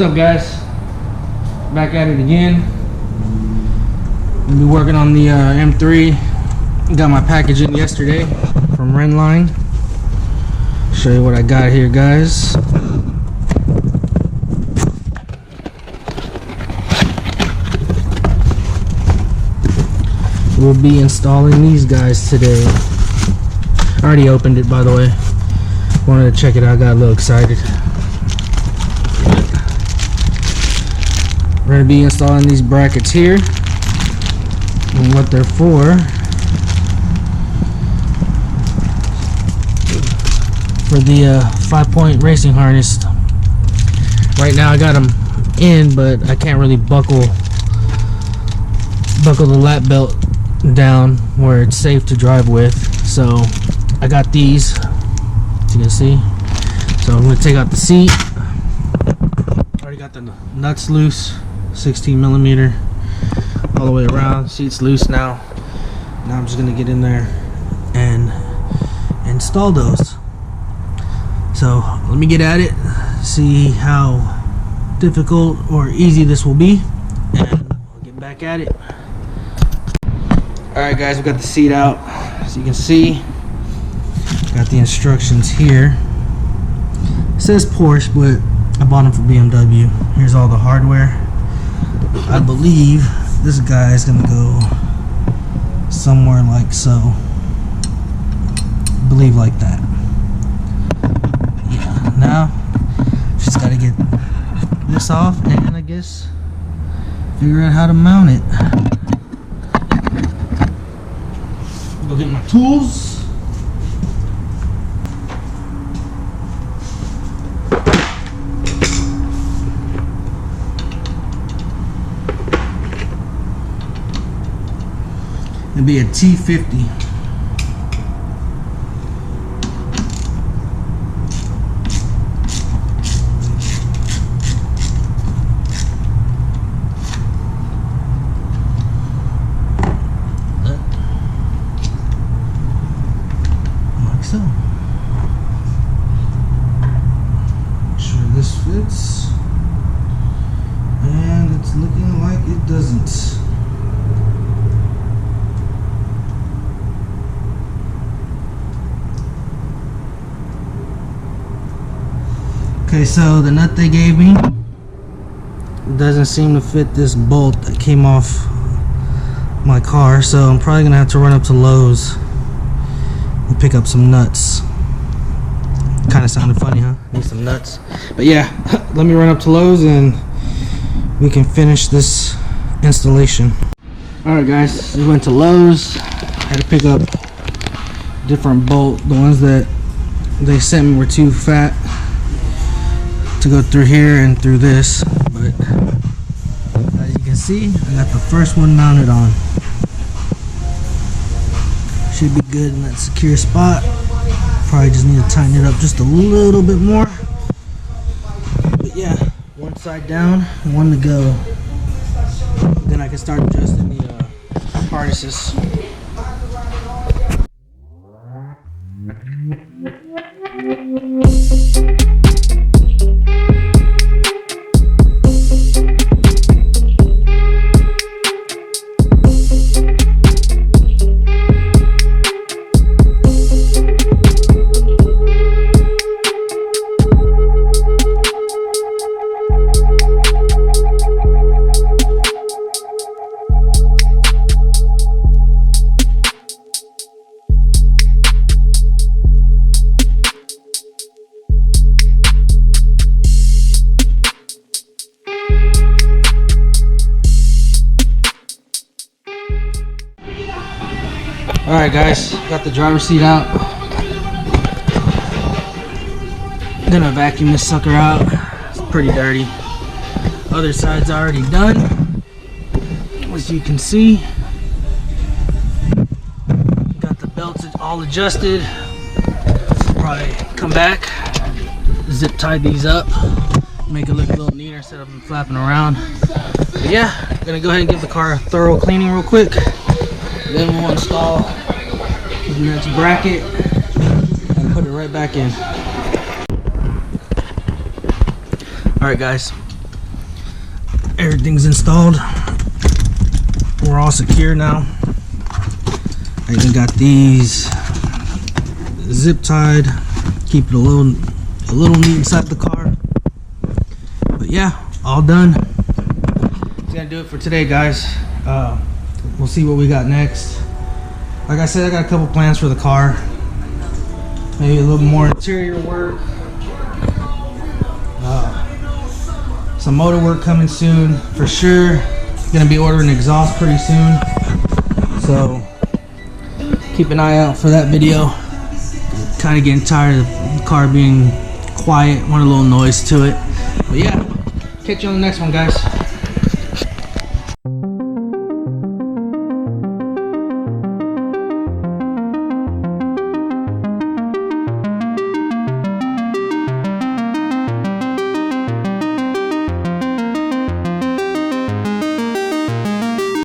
What's up, guys? Back at it again. We'll be working on the M3. Got my package in yesterday from Renline. Show you what I got here, guys. We'll be installing these guys today. I already opened it, by the way. Wanted to check it out, got a little excited. We're going to be installing these brackets here. And what they're for the 5-point racing harness. Right now I got them in, but I can't really buckle the lap belt down where it's safe to drive with, so I got these, as you can see. So I'm going to take out the seat. Already got the nuts loose, 16mm all the way around. Seat's loose now. Now I'm just going to get in there and install those. So let me get at it, see how difficult or easy this will be, and I'll get back at it. Alright guys, we got the seat out. As you can see, got the instructions here. It says Porsche, but I bought them for BMW. Here's all the hardware. I believe this guy is gonna go somewhere like so. I believe like that. Yeah, now just gotta get this off and I guess figure out how to mount it. Go get my tools. It'll be a T50. So, make sure this fits, and it's looking like it doesn't. Okay, so the nut they gave me doesn't seem to fit this bolt that came off my car, so I'm probably gonna have to run up to Lowe's and pick up some nuts. Kind of sounded funny, huh? Need some nuts. But yeah, let me run up to Lowe's and we can finish this installation. Alright guys, we went to Lowe's. Had to pick up different bolt. The ones that they sent me were too fat to go through here and through this, but as you can see, I got the first one mounted on. Should be good in that secure spot. Probably just need to tighten it up just a little bit more. But yeah, one side down, one to go. Then I can start adjusting the harnesses. Alright guys, got the driver's seat out. Gonna vacuum this sucker out. It's pretty dirty. Other side's already done. As you can see, got the belts all adjusted. Probably come back, zip tie these up, make it look a little neater instead of them flapping around. But yeah, gonna go ahead and give the car a thorough cleaning real quick. Then we'll install the next bracket and put it right back in. Alright guys, Everything's installed. We're all secure now. I even got these zip tied, keep it a little neat inside the car. But yeah, all done. That's gonna do it for today, guys. We'll see what we got next. Like I said, I got a couple plans for the car. Maybe a little more interior work. Some motor work coming soon for sure. Gonna be ordering exhaust pretty soon, so keep an eye out for that video. Kind of getting tired of the car being quiet, want a little noise to it. But yeah, catch you on the next one, guys.